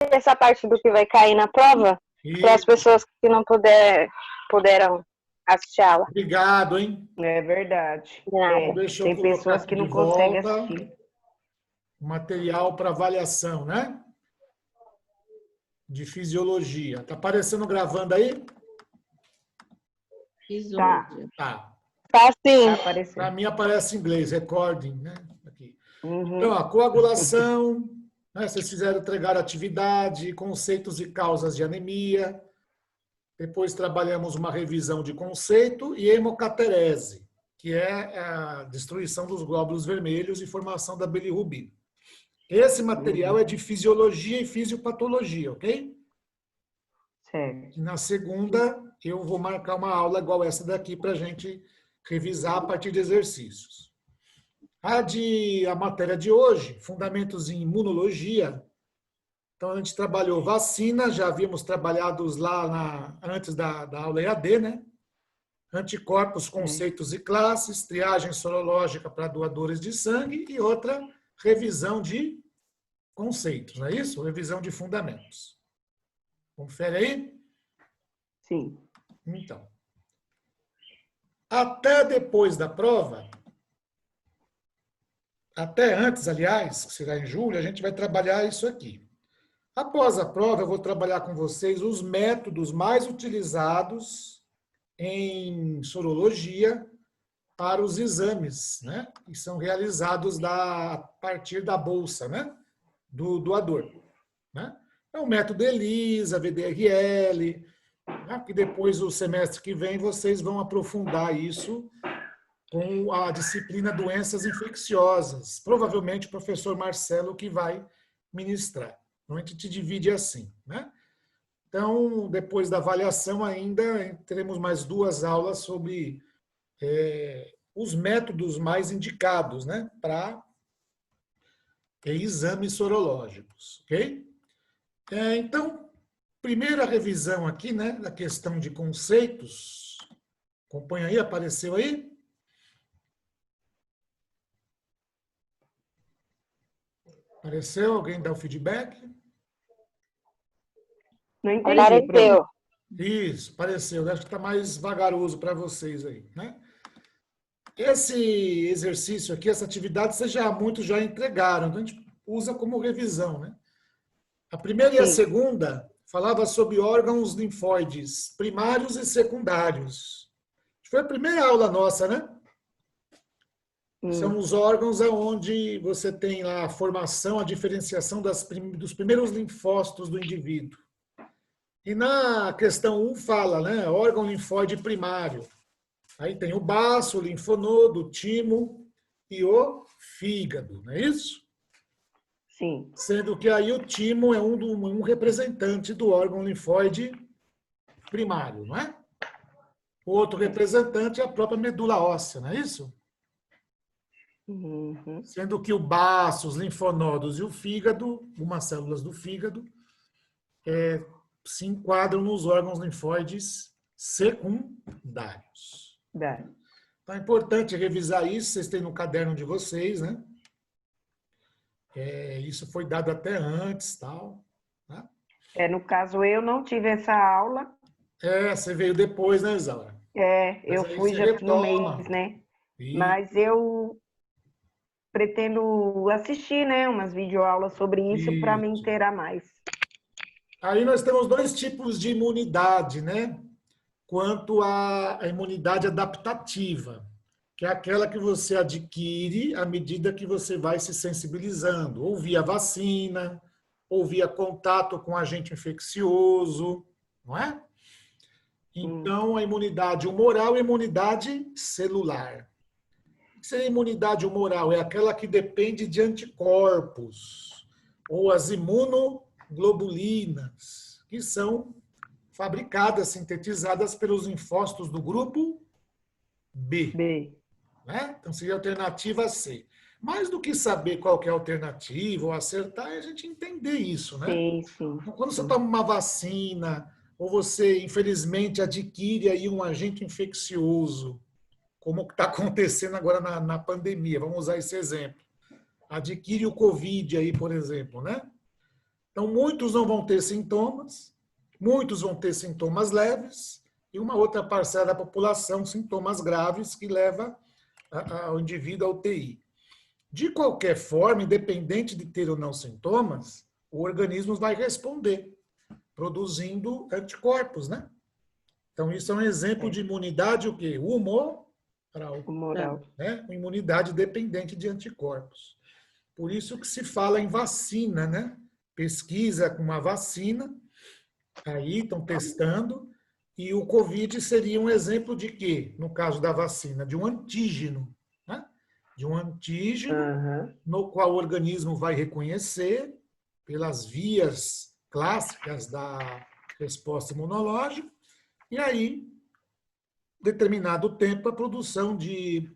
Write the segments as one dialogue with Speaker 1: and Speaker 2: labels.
Speaker 1: essa parte do que vai cair na prova para as
Speaker 2: E
Speaker 1: pessoas que não puderam assistir a aula.
Speaker 2: obrigado, hein?
Speaker 3: É verdade.
Speaker 2: Então,
Speaker 3: É,
Speaker 2: deixa eu
Speaker 3: tem
Speaker 2: colocar
Speaker 3: pessoas
Speaker 2: aqui
Speaker 3: que
Speaker 2: de
Speaker 3: não conseguem
Speaker 2: volta
Speaker 3: assistir.
Speaker 2: o material para avaliação, né? De fisiologia. Tá aparecendo gravando aí?
Speaker 4: Fisiologia.
Speaker 2: Tá.
Speaker 1: Tá sim.
Speaker 3: Tá
Speaker 2: Para
Speaker 3: aparecendo.
Speaker 2: mim aparece em inglês, recording, né? Aqui. Então,
Speaker 3: Uhum.
Speaker 2: a coagulação, né? Vocês fizeram entregar atividade, conceitos e causas de anemia. Depois trabalhamos uma revisão de conceito e hemocaterese, que é a destruição dos glóbulos vermelhos e formação da bilirrubina. Esse material é de fisiologia e fisiopatologia, ok?
Speaker 3: Certo.
Speaker 2: E na segunda, eu vou marcar uma aula igual essa daqui para a gente revisar a partir de exercícios. A matéria de hoje, fundamentos em imunologia. Então, a gente trabalhou vacina, já havíamos trabalhado lá antes da aula EAD, né? Anticorpos, conceitos e classes, triagem sorológica para doadores de sangue e outra revisão de conceitos, não é isso? Revisão de fundamentos. Confere aí?
Speaker 3: Sim.
Speaker 2: Então, até depois da prova, até antes, aliás, que será em julho, a gente vai trabalhar isso aqui. Após a prova, eu vou trabalhar com vocês os métodos mais utilizados em sorologia para os exames, né? Que são realizados a partir da bolsa, né? Do doador, né? É o método ELISA, VDRL, né? Que depois, o semestre que vem, vocês vão aprofundar isso com a disciplina doenças infecciosas. Provavelmente o professor Marcelo que vai ministrar. Então, a gente divide assim, né? Então, depois da avaliação ainda, teremos mais 2 aulas sobre os métodos mais indicados, né, para exames sorológicos, ok? Então, primeira revisão aqui, né, da questão de conceitos. Acompanha aí, apareceu aí? Apareceu? Alguém dá o feedback?
Speaker 3: Não entendi, Bruno.
Speaker 1: Apareceu.
Speaker 2: Isso, apareceu. Acho que está mais vagaroso para vocês aí, né? Esse exercício aqui, essa atividade, muitos já entregaram, então a gente usa como revisão, né? A primeira e a
Speaker 3: Sim.
Speaker 2: segunda falava sobre órgãos linfóides primários e secundários. Foi a primeira aula nossa, né? São os órgãos onde você tem lá a formação, a diferenciação dos primeiros linfócitos do indivíduo. E na questão 1 fala, né? Órgão linfóide primário. Aí tem o baço, o linfonodo, o timo e o fígado, não é isso?
Speaker 3: Sim.
Speaker 2: Sendo que aí o timo é um representante do órgão linfóide primário, não é? O outro representante é a própria medula óssea, não é isso?
Speaker 3: Uhum.
Speaker 2: Sendo que o baço, os linfonodos e o fígado, algumas células do fígado, se enquadram nos órgãos linfóides secundários.
Speaker 3: Dá.
Speaker 2: Então é importante revisar isso, vocês têm no caderno de vocês, né? Isso foi dado até antes, tal. Né?
Speaker 3: No caso, eu não tive essa aula.
Speaker 2: Você veio depois, né, Isaura? Mas
Speaker 3: Eu
Speaker 2: aí
Speaker 3: fui
Speaker 2: você
Speaker 3: já no
Speaker 2: retoma.
Speaker 3: mês, né?
Speaker 2: E
Speaker 3: Mas eu pretendo assistir, né, umas videoaulas sobre isso para me
Speaker 2: isso.
Speaker 3: inteirar mais.
Speaker 2: Aí nós temos 2 tipos de imunidade, né? Quanto à imunidade adaptativa, que é aquela que você adquire à medida que você vai se sensibilizando, ou via vacina, ou via contato com agente infeccioso, não é? Então, a imunidade humoral e a imunidade celular. O que seria imunidade humoral? É aquela que depende de anticorpos, ou as imunoglobulinas, que são fabricadas, sintetizadas pelos linfócitos do grupo B.
Speaker 3: B.
Speaker 2: Né? Então, seria a alternativa C. Mais do que saber qual que é a alternativa ou acertar, é a gente entender isso, né?
Speaker 3: Sim, sim.
Speaker 2: Então, quando você toma uma vacina, ou você, infelizmente, adquire aí um agente infeccioso, como está acontecendo agora na pandemia, vamos usar esse exemplo. Adquire o Covid aí, por exemplo, né? Então, muitos não vão ter sintomas, muitos vão ter sintomas leves, e uma outra parcela da população, sintomas graves, que leva ao indivíduo à UTI. De qualquer forma, independente de ter ou não sintomas, o organismo vai responder, produzindo anticorpos, né? Então, isso é um exemplo de imunidade, o quê? Humoral,
Speaker 3: Humoral.
Speaker 2: né? Uma imunidade dependente de anticorpos. Por isso que se fala em vacina, né? Pesquisa com uma vacina, aí estão testando, e o Covid seria um exemplo de quê? No caso da vacina, de um antígeno, né? De um antígeno
Speaker 3: Aham.
Speaker 2: no qual o organismo vai reconhecer pelas vias clássicas da resposta imunológica, e aí, determinado tempo, a produção de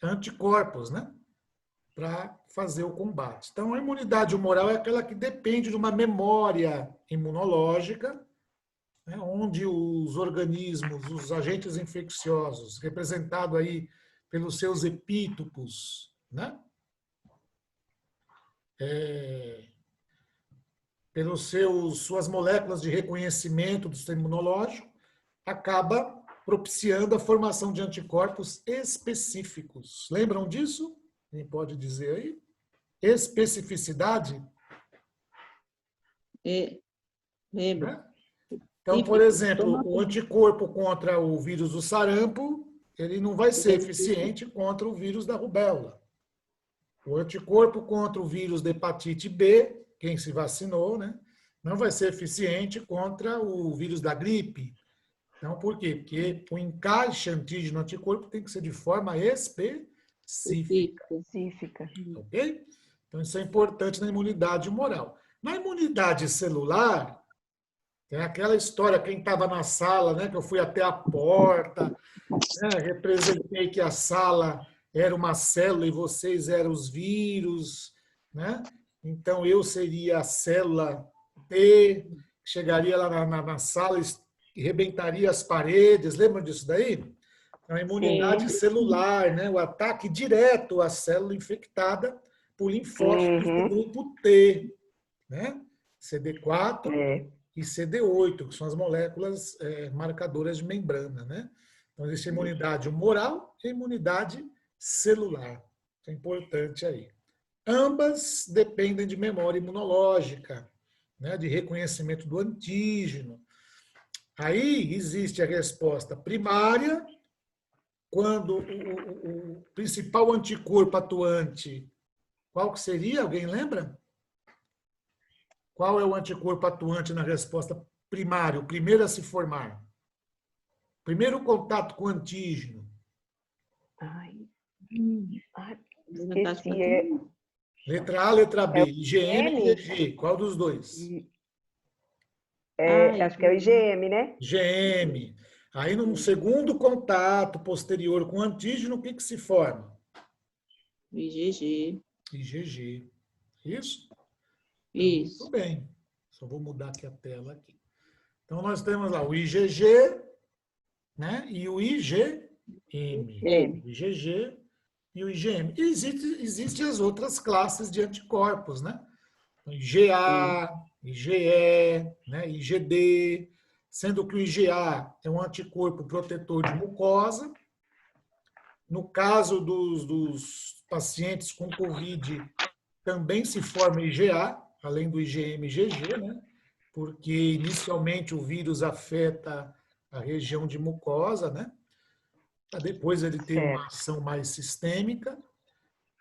Speaker 2: anticorpos, né? Para fazer o combate. Então, a imunidade humoral é aquela que depende de uma memória imunológica, né, onde os organismos, os agentes infecciosos, representados aí pelos seus epítopos, né, pelos suas moléculas de reconhecimento do sistema imunológico, acaba propiciando a formação de anticorpos específicos. Lembram disso? Quem pode dizer aí? Especificidade?
Speaker 4: Lembro.
Speaker 2: Né? Então, por exemplo, o anticorpo contra o vírus do sarampo, ele não vai ser eficiente contra o vírus da rubéola. O anticorpo contra o vírus da hepatite B, quem se vacinou, né, não vai ser eficiente contra o vírus da gripe. Então, por quê? Porque o encaixe antígeno-anticorpo tem que ser de forma específica.
Speaker 3: Específica.
Speaker 2: Ok? Então, isso é importante na imunidade humoral. Na imunidade celular, tem aquela história, quem estava na sala, né, que eu fui até a porta, né, representei que a sala era uma célula e vocês eram os vírus, né? Então, eu seria a célula T, chegaria lá na sala e rebentaria as paredes. Lembram disso daí? A imunidade celular, né? O ataque direto à célula infectada por linfócitos do grupo T, né? CD4 e CD8, que são as moléculas marcadoras de membrana, né? Então, existe a imunidade humoral e a imunidade celular. Isso é importante aí. Ambas dependem de memória imunológica, né? De reconhecimento do antígeno. Aí existe a resposta primária, quando o principal anticorpo atuante, qual que seria? Alguém lembra? Qual é o anticorpo atuante na resposta primária, o primeiro a se formar? Primeiro contato com o antígeno.
Speaker 3: Esqueci.
Speaker 2: Letra A, letra B. IgM e IgG. Qual dos dois?
Speaker 3: Acho que é o IgM, né?
Speaker 2: IgM. Aí, num segundo contato posterior com o antígeno, o que se forma?
Speaker 4: IgG.
Speaker 2: IgG. Isso?
Speaker 4: Isso.
Speaker 2: Muito bem. Só vou mudar aqui a tela aqui. Então, nós temos lá o IgG, né? E o IgM. O IgG e o IgM. E existem as outras classes de anticorpos, né? IgA, IgE, né? IgD, sendo que o IgA é um anticorpo protetor de mucosa. No caso dos pacientes com Covid, também se forma IgA, além do IgM e IgG, né? Porque inicialmente o vírus afeta a região de mucosa, né? Para depois ele ter uma ação mais sistêmica.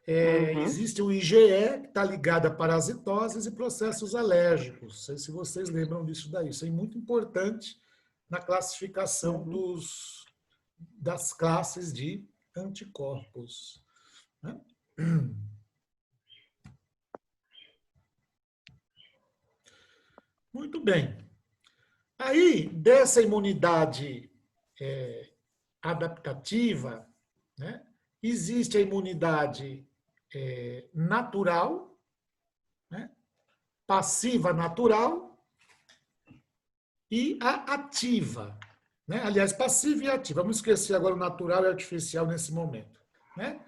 Speaker 2: Existe o IgE, que está ligado a parasitoses e processos alérgicos. Não sei se vocês lembram disso daí. Isso é muito importante na classificação das classes de anticorpos. Né? Muito bem. Aí, dessa imunidade adaptativa, né, existe a imunidade natural, né, passiva natural e a ativa. Né? Aliás, passiva e ativa. Vamos esquecer agora o natural e artificial nesse momento. Né?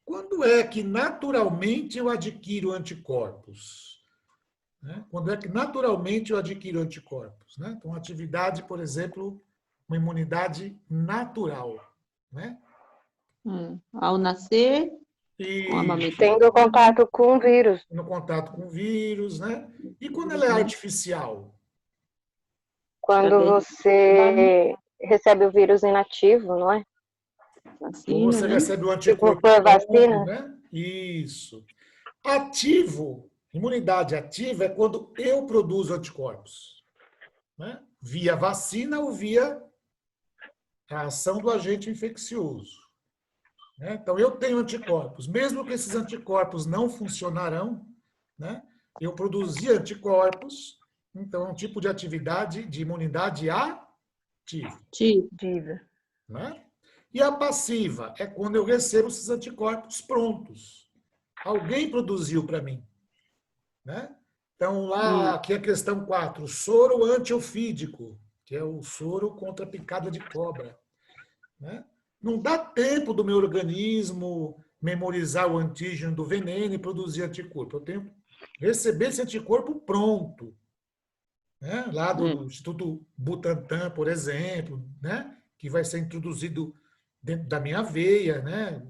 Speaker 2: Quando é que naturalmente eu adquiro anticorpos? né? Quando é que naturalmente eu adquiro anticorpos, né? Então, atividade, por exemplo, uma imunidade natural, né?
Speaker 4: Ao nascer, com a
Speaker 2: E
Speaker 4: amamentação.
Speaker 1: Tendo contato com o vírus.
Speaker 2: no contato com vírus, né? E quando ela é artificial?
Speaker 1: Quando você recebe o vírus inativo, não é?
Speaker 2: Ou
Speaker 4: Vacina,
Speaker 2: você
Speaker 4: né?
Speaker 2: recebe o
Speaker 1: Tipo,
Speaker 2: anticorpo
Speaker 1: foi a
Speaker 2: pronto,
Speaker 1: vacina?
Speaker 2: né? Isso. Ativo, imunidade ativa é quando eu produzo anticorpos, né? Via vacina ou via a ação do agente infeccioso, né? Então, eu tenho anticorpos. Mesmo que esses anticorpos não funcionarão, né? Eu produzi anticorpos, então é um tipo de atividade de imunidade ativa,
Speaker 4: Tipo,
Speaker 3: Diva.
Speaker 2: né? E a passiva é quando eu recebo esses anticorpos prontos. Alguém produziu para mim, né? Então, lá, aqui a questão 4, soro antiofídico, que é o soro contra a picada de cobra, né? Não dá tempo do meu organismo memorizar o antígeno do veneno e produzir anticorpo. Eu tenho que receber esse anticorpo pronto, né? Lá do Instituto Butantan, por exemplo, né? Que vai ser introduzido dentro da minha veia, né?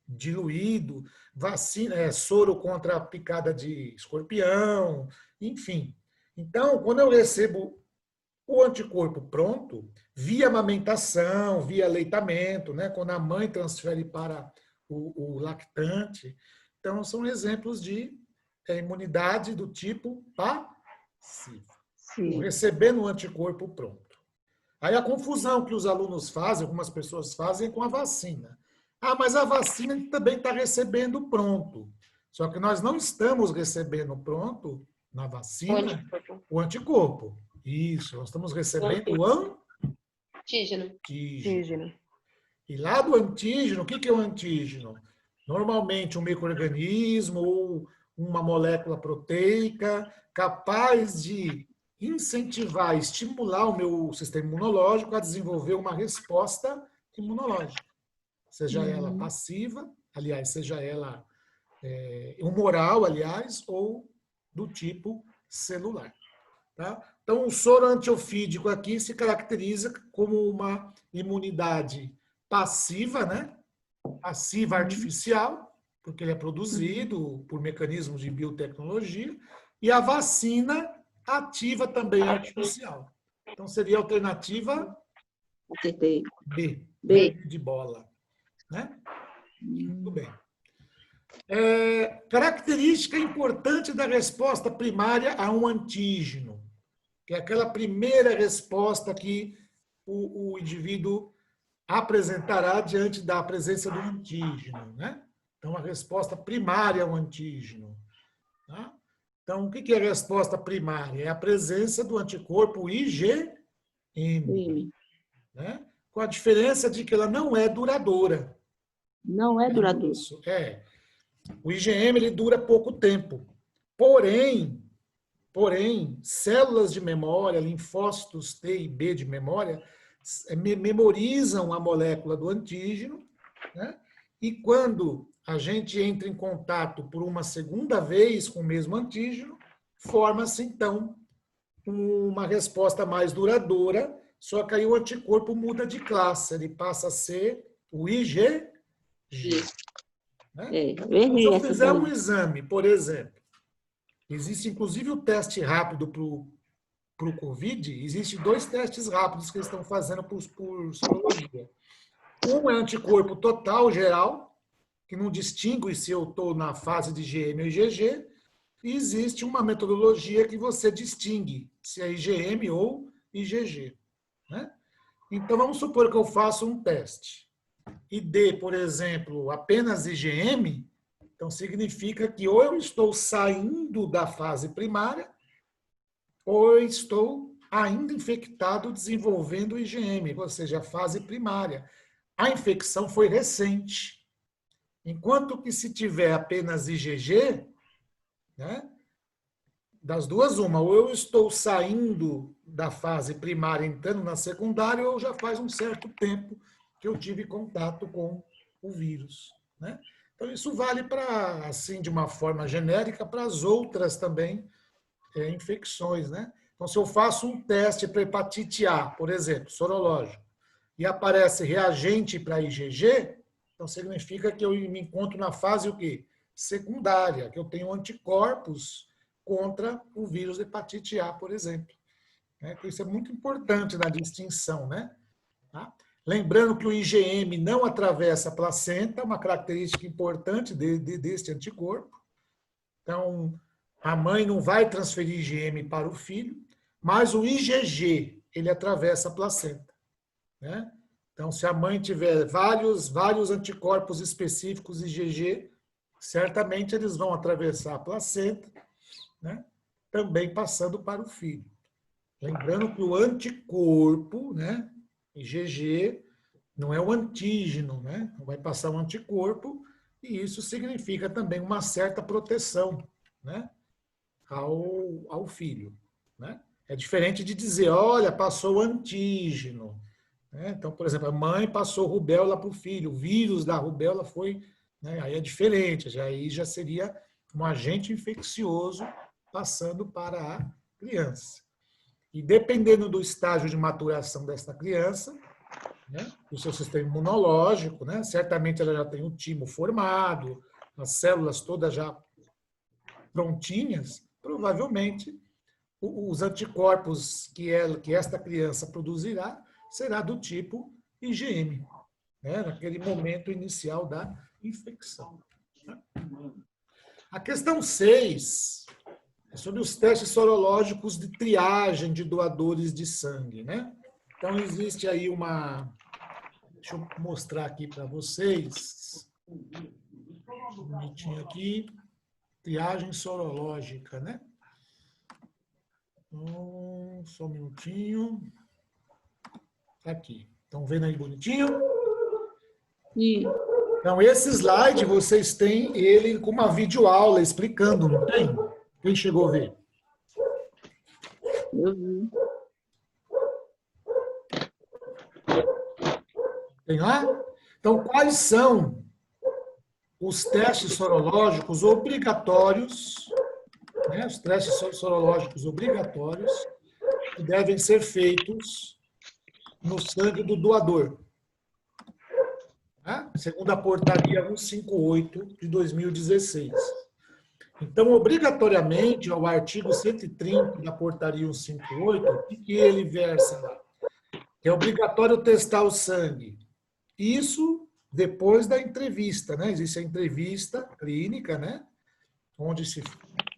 Speaker 2: Diluído, vacina, soro contra a picada de escorpião, enfim. Então, quando eu recebo o anticorpo pronto, via amamentação, via aleitamento, né? Quando a mãe transfere para o lactante. Então, são exemplos de imunidade do tipo passivo.
Speaker 3: Sim.
Speaker 2: Recebendo o anticorpo pronto. Aí a confusão que os alunos fazem, algumas pessoas fazem, é com a vacina. Ah, mas a vacina também está recebendo pronto. Só que nós não estamos recebendo pronto, na vacina, o anticorpo. Isso, nós estamos recebendo o
Speaker 1: Antígeno.
Speaker 3: Antígeno.
Speaker 2: E lá do antígeno, o que é o antígeno? Normalmente um micro-organismo ou uma molécula proteica capaz de incentivar, estimular o meu sistema imunológico a desenvolver uma resposta imunológica. Seja ela passiva, aliás, seja ela humoral, aliás, ou do tipo celular. Tá? Então, o soro antiofídico aqui se caracteriza como uma imunidade passiva, né? Passiva artificial, porque ele é produzido por mecanismos de biotecnologia, e a vacina ativa também artificial. Então, seria a alternativa
Speaker 4: acertei.
Speaker 2: B,
Speaker 4: B.
Speaker 2: de bola. Né? Muito bem. Característica importante da resposta primária a um antígeno, que é aquela primeira resposta que o indivíduo apresentará diante da presença do antígeno, né? Então, a resposta primária ao antígeno. Tá? Então, o que é a resposta primária? É a presença do anticorpo IgM, né? Com a diferença de que ela não é duradoura.
Speaker 4: Não é duradouro.
Speaker 2: Isso, o IgM ele dura pouco tempo. Porém, células de memória, linfócitos T e B de memória, memorizam a molécula do antígeno, né? E quando a gente entra em contato por uma segunda vez com o mesmo antígeno, forma-se, então, uma resposta mais duradoura, só que aí o anticorpo muda de classe, ele passa a ser o IgG. Né? Então, se eu fizer um exame, por exemplo, existe inclusive o teste rápido para o Covid, existem 2 testes rápidos que eles estão fazendo por sorologia. Um é anticorpo total, geral, que não distingue se eu estou na fase de IgM ou IgG, e existe uma metodologia que você distingue se é IgM ou IgG. Né? Então, vamos supor que eu faça um teste e dê, por exemplo, apenas IgM, então significa que ou eu estou saindo da fase primária, ou eu estou ainda infectado desenvolvendo IgM, ou seja, a fase primária. A infecção foi recente. Enquanto que se tiver apenas IgG, né, das duas, uma, ou eu estou saindo da fase primária, entrando na secundária, ou já faz um certo tempo que eu tive contato com o vírus. Né? Então, isso vale para, assim, de uma forma genérica, para as outras também infecções, né? Então, se eu faço um teste para hepatite A, por exemplo, sorológico, e aparece reagente para IgG, então significa que eu me encontro na fase o quê? Secundária, que eu tenho anticorpos contra o vírus hepatite A, por exemplo. Então, isso é muito importante na distinção, né? Tá? Lembrando que o IgM não atravessa a placenta, uma característica importante deste anticorpo. Então, a mãe não vai transferir IgM para o filho, mas o IgG, ele atravessa a placenta, né? Então, se a mãe tiver vários anticorpos específicos IgG, certamente eles vão atravessar a placenta, né? Também passando para o filho. Lembrando que o anticorpo, né, IgG, não é o antígeno, né? Vai passar um anticorpo e isso significa também uma certa proteção, né, ao filho, né? É diferente de dizer, olha, passou o antígeno, né? Então, por exemplo, a mãe passou rubéola para o filho, o vírus da rubéola foi, né? Aí é diferente, aí já seria um agente infeccioso passando para a criança. E dependendo do estágio de maturação dessa criança, né, o seu sistema imunológico, né, certamente ela já tem o timo formado, as células todas já prontinhas, provavelmente os anticorpos que esta criança produzirá será do tipo IgM, né, naquele momento inicial da infecção. A questão 6 é sobre os testes sorológicos de triagem de doadores de sangue, né? Então, existe aí uma... Deixa eu mostrar aqui para vocês. Um minutinho aqui. Triagem sorológica, né? Só um minutinho. Aqui. Estão vendo aí bonitinho?
Speaker 4: Sim.
Speaker 2: Então, esse slide, vocês têm ele com uma videoaula explicando, não tem? Quem chegou a ver?
Speaker 4: Eu vi.
Speaker 2: Tem lá? Então, quais são os testes sorológicos obrigatórios, né? Os testes sorológicos obrigatórios que devem ser feitos no sangue do doador, né? Segundo a portaria 158 de 2016. Então, obrigatoriamente, ao artigo 130 da portaria 158, o que ele versa lá? É obrigatório testar o sangue. Isso depois da entrevista, né? Existe a entrevista clínica, né? Onde se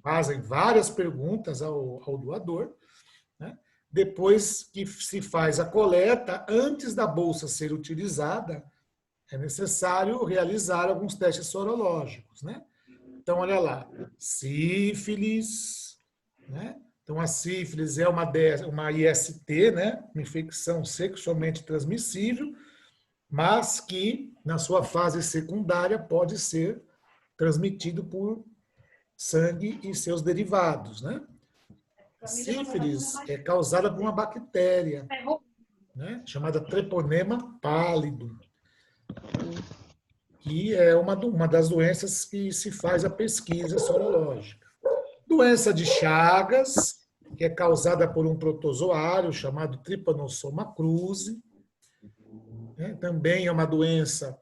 Speaker 2: fazem várias perguntas ao doador, né? Depois que se faz a coleta, antes da bolsa ser utilizada, é necessário realizar alguns testes sorológicos, né? Então, olha lá, sífilis, né? Então, a sífilis é uma IST, né? Uma infecção sexualmente transmissível, mas que, na sua fase secundária, pode ser transmitido por sangue e seus derivados, né? A sífilis é causada por uma bactéria, né, chamada Treponema pallidum, que é uma das doenças que se faz a pesquisa sorológica. Doença de Chagas, que é causada por um protozoário chamado Trypanosoma cruzi, né, também é uma doença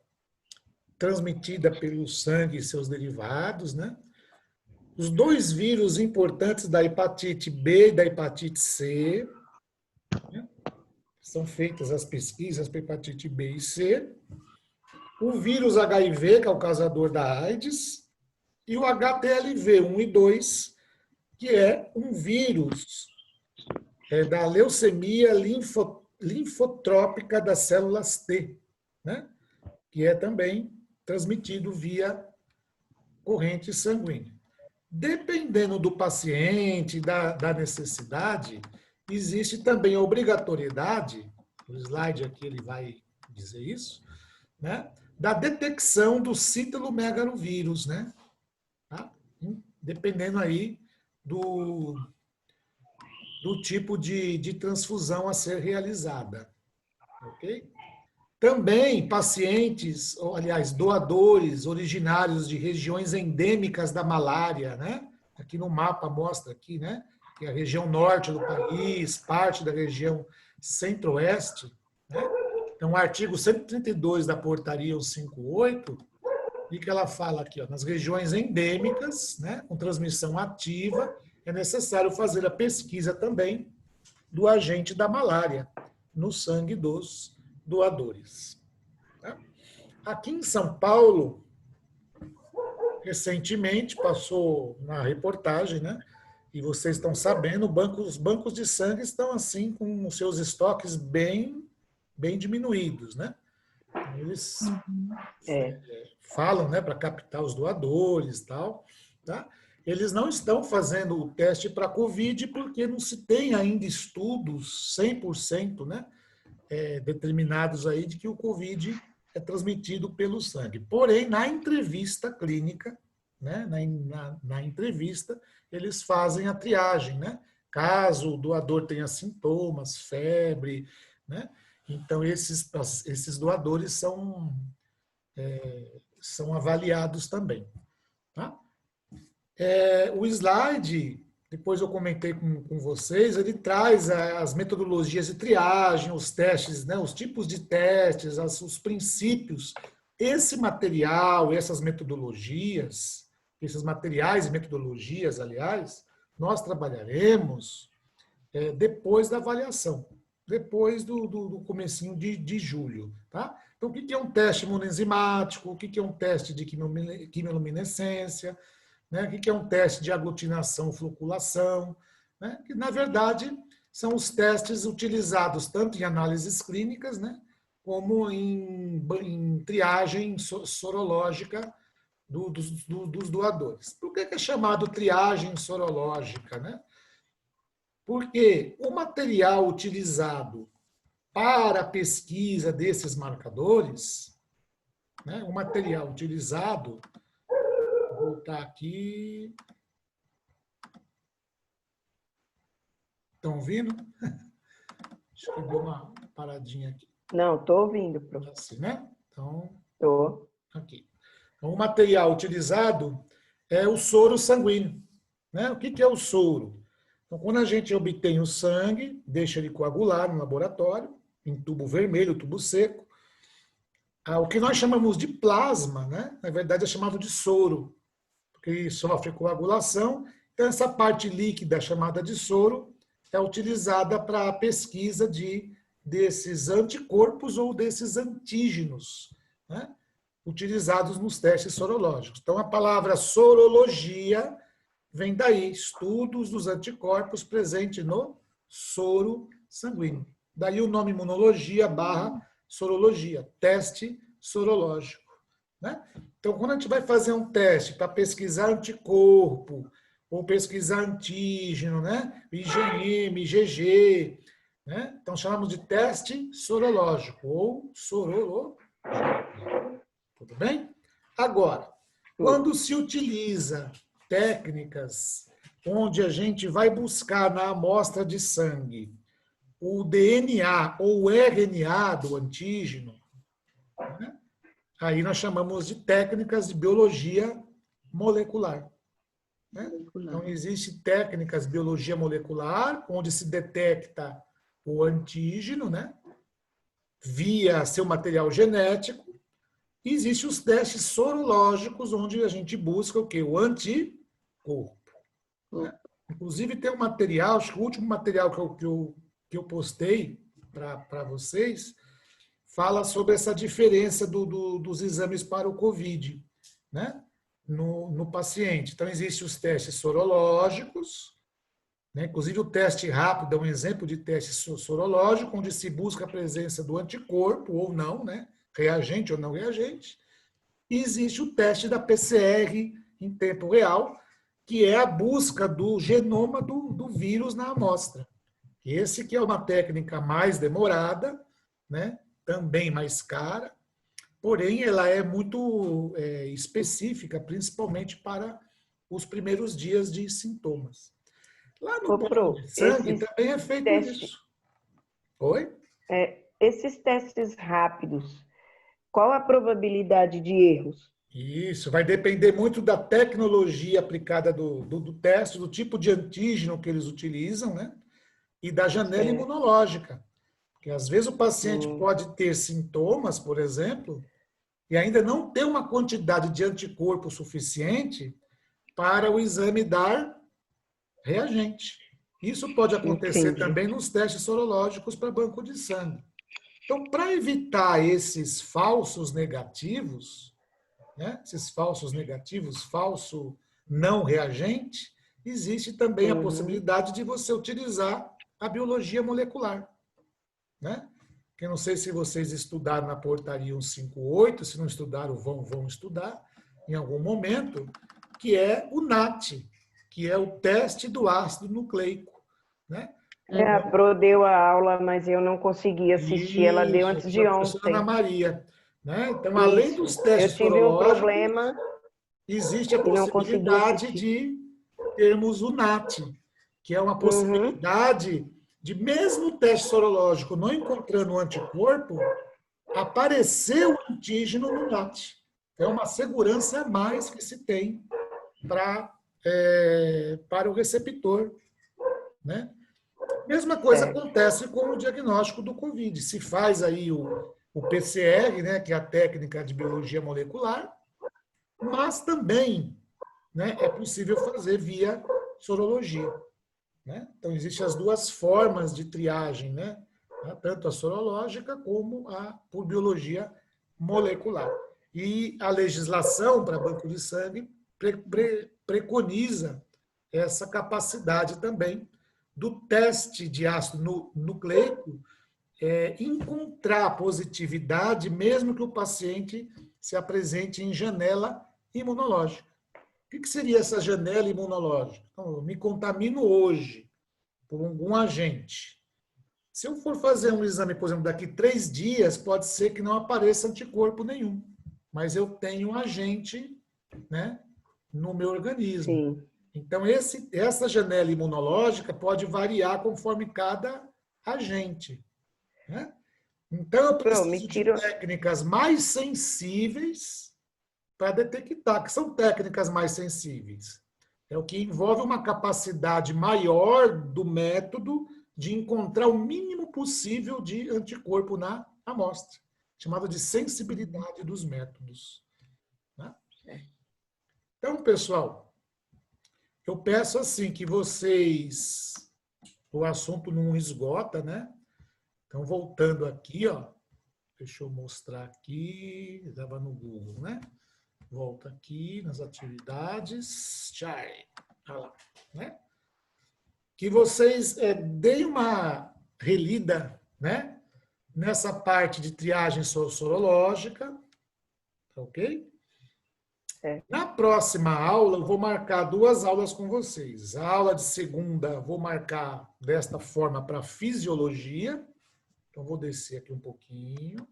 Speaker 2: transmitida pelo sangue e seus derivados, né? Os dois vírus importantes da hepatite B e da hepatite C, né? São feitas as pesquisas para hepatite B e C. O vírus HIV, que é o causador da AIDS, e o HTLV 1 e 2, que é um vírus da leucemia linfotrópica das células T, né? Que é também transmitido via corrente sanguínea. Dependendo do paciente, da necessidade, existe também a obrigatoriedade, o slide aqui ele vai dizer isso, né, da detecção do citomegalovírus, né? Tá? Dependendo aí do tipo de transfusão a ser realizada. Ok? Também pacientes, ou, aliás, doadores originários de regiões endêmicas da malária, né? Aqui no mapa mostra aqui, né? que é a região norte do país, parte da região centro-oeste, né? Então, o artigo 132 da portaria 158, e que ela fala aqui, ó, nas regiões endêmicas, né, com transmissão ativa, é necessário fazer a pesquisa também do agente da malária no sangue dos doadores. Tá? Aqui em São Paulo, recentemente, passou na reportagem, né? E vocês estão sabendo, os bancos de sangue estão assim com os seus estoques bem diminuídos, né? Eles falam, né, para captar os doadores, tal, tá? Eles não estão fazendo o teste para COVID porque não se tem ainda estudos 100%, né, determinados aí de que o COVID é transmitido pelo sangue. Porém, na entrevista clínica, né, na entrevista, eles fazem a triagem, né? Caso o doador tenha sintomas, febre, né? Então, esses doadores são avaliados também. Tá? O slide, depois eu comentei com vocês, ele traz as metodologias de triagem, os testes, né, os tipos de testes, os princípios. Esse material, essas metodologias, esses materiais e metodologias, aliás, nós trabalharemos depois da avaliação, depois do comecinho de julho. Tá? Então, o que é um teste imunoenzimático? O que é um teste de quimiluminescência? Né? O que é um teste de aglutinação, floculação? Né? Que, na verdade, são os testes utilizados tanto em análises clínicas, né? Como em triagem sorológica dos doadores. Por que é chamado triagem sorológica? Né? Porque o material utilizado para a pesquisa desses marcadores, né, o material utilizado, vou voltar aqui. Estão ouvindo? Acho que deu uma paradinha aqui.
Speaker 3: Não, estou ouvindo, professor.
Speaker 2: Assim, né? Então,
Speaker 3: Estou.
Speaker 2: aqui. Então, o material utilizado é o soro sanguíneo. Né? O que é o soro? Então, quando a gente obtém o sangue, deixa ele coagular no laboratório, em tubo vermelho, tubo seco, o que nós chamamos de plasma, né? Na verdade é chamado de soro, porque sofre coagulação. Então, essa parte líquida chamada de soro é utilizada para a pesquisa desses anticorpos ou desses antígenos, né? Utilizados nos testes sorológicos. Então, a palavra sorologia vem daí, estudos dos anticorpos presentes no soro sanguíneo. Daí o nome imunologia / sorologia, teste sorológico. Né? Então, quando a gente vai fazer um teste para pesquisar anticorpo, ou pesquisar antígeno, né? IgM, IgG, né? Então, chamamos de teste sorológico, ou sorologia. Tudo bem? Agora, quando se utiliza técnicas onde a gente vai buscar na amostra de sangue o DNA ou o RNA do antígeno, né? Aí nós chamamos de técnicas de biologia molecular. Né? Então, existem técnicas de biologia molecular, onde se detecta o antígeno, né? Via seu material genético. E existem os testes sorológicos, onde a gente busca o quê? O anticorpo. Né? Inclusive, tem um material, acho que o último material que eu postei para vocês, fala sobre essa diferença dos exames para o COVID, né? No paciente. Então, existem os testes sorológicos, né? Inclusive o teste rápido é um exemplo de teste sorológico, onde se busca a presença do anticorpo ou não, né? Reagente ou não reagente. E existe o teste da PCR em tempo real, que é a busca do genoma do vírus na amostra. Esse que é uma técnica mais demorada, né? Também mais cara, porém ela é muito específica, principalmente para os primeiros dias de sintomas. Lá no banco de sangue também é feito isso. Oi?
Speaker 3: Esses testes rápidos, qual a probabilidade de erros?
Speaker 2: Isso, vai depender muito da tecnologia aplicada do teste, do tipo de antígeno que eles utilizam, né? E da janela
Speaker 3: Certo.
Speaker 2: imunológica. Porque às vezes o paciente pode ter sintomas, por exemplo, e ainda não ter uma quantidade de anticorpo suficiente para o exame dar reagente. Isso pode acontecer
Speaker 3: Entendi.
Speaker 2: também nos testes sorológicos para banco de sangue. Então, para evitar esses falsos negativos, né, esses falsos negativos, falso não reagente, existe também a possibilidade de você utilizar a biologia molecular, né? Que eu não sei se vocês estudaram na portaria 158, se não estudaram, vão estudar em algum momento, que é o NAT, que é o teste do ácido nucleico, né?
Speaker 3: A Pro deu a aula, mas eu não consegui assistir. Ela deu
Speaker 2: Isso,
Speaker 3: antes de
Speaker 2: pela professora Ana
Speaker 3: ontem.
Speaker 2: Maria, né? Então, além dos
Speaker 3: Isso.
Speaker 2: testes
Speaker 3: Eu tive um
Speaker 2: sorológicos,
Speaker 3: problema
Speaker 2: existe a
Speaker 3: e não consegui
Speaker 2: possibilidade
Speaker 3: assistir.
Speaker 2: de termos o NAT, que é uma possibilidade de, mesmo o teste sorológico não encontrando o anticorpo, aparecer o antígeno no NAT. É uma segurança a mais que se tem para o receptor, né? Mesma coisa
Speaker 3: Certo.
Speaker 2: acontece com o diagnóstico do COVID. Se faz aí o PCR, né, que é a técnica de biologia molecular, mas também, né, é possível fazer via sorologia, né? Então, existem as duas formas de triagem, né? Tanto a sorológica como a por biologia molecular. E a legislação para banco de sangue preconiza essa capacidade também do teste de ácido nucleico encontrar positividade, mesmo que o paciente se apresente em janela imunológica. O que seria essa janela imunológica? Então, eu me contamino hoje por algum agente. Se eu for fazer um exame, por exemplo, daqui 3 dias, pode ser que não apareça anticorpo nenhum, mas eu tenho um agente, né, no meu organismo.
Speaker 3: Sim.
Speaker 2: Então, essa janela imunológica pode variar conforme cada agente, né? Então, eu
Speaker 3: Pro, me
Speaker 2: preciso de
Speaker 3: tira.
Speaker 2: técnicas mais sensíveis para detectar, que são técnicas mais sensíveis. É o que envolve uma capacidade maior do método de encontrar o mínimo possível de anticorpo na amostra, chamado de sensibilidade dos métodos, né? Então, pessoal, eu peço assim que vocês, o assunto não esgota, né? Então, voltando aqui, ó, deixa eu mostrar aqui, estava no Google, né? Volta aqui nas atividades. Tchai. Olha lá, né? Que vocês deem uma relida, né? Nessa parte de triagem sorológica, tá ok? Na próxima aula, eu vou marcar 2 aulas com vocês. A aula de segunda, vou marcar desta forma para fisiologia. Então, vou descer aqui um pouquinho.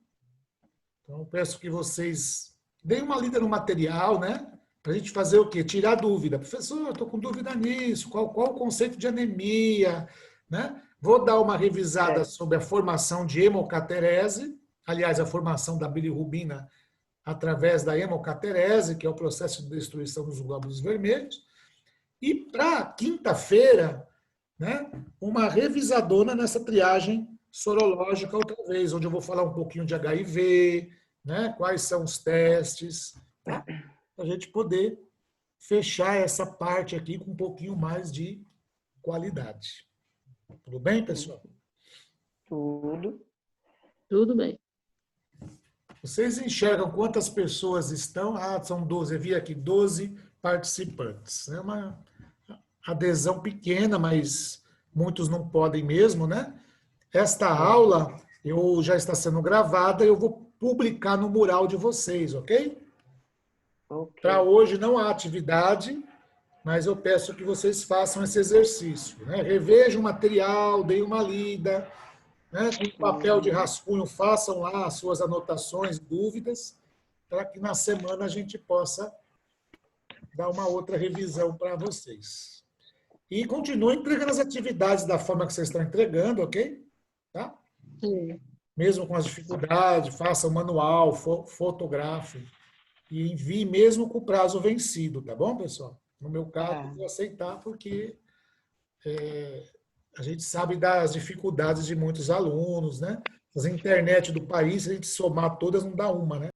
Speaker 2: Então, peço que vocês deem uma lida no material, né? Para a gente fazer o quê? Tirar dúvida. Professor, eu estou com dúvida nisso. Qual o conceito de anemia? Né? Vou dar uma revisada sobre a formação de hemocaterese. Aliás, a formação da bilirrubina através da hemocaterese, que é o processo de destruição dos glóbulos vermelhos. E para quinta-feira, né, uma revisadona nessa triagem sorológica outra vez, onde eu vou falar um pouquinho de HIV, né, quais são os testes, tá? Para a gente poder fechar essa parte aqui com um pouquinho mais de qualidade. Tudo bem, pessoal?
Speaker 3: Tudo.
Speaker 4: Tudo bem.
Speaker 2: Vocês enxergam quantas pessoas estão? Ah, são 12. Eu vi aqui 12 participantes. É uma adesão pequena, mas muitos não podem mesmo, né? Esta aula já está sendo gravada, eu vou publicar no mural de vocês, ok? Para hoje não há atividade, mas eu peço que vocês façam esse exercício, né? Revejam o material, deem uma lida, né? Com papel de rascunho, façam lá as suas anotações, dúvidas, para que na semana a gente possa dar uma outra revisão para vocês. E continuem entregando as atividades da forma que vocês estão entregando, ok? Tá?
Speaker 4: Sim.
Speaker 2: Mesmo com as dificuldades, façam manual, fotografem. e envie mesmo com o prazo vencido, tá bom, pessoal? No meu caso,
Speaker 5: Tá.
Speaker 2: eu vou aceitar porque a gente sabe das dificuldades de muitos alunos, né? As internet do país, se a gente somar todas, não dá uma, né?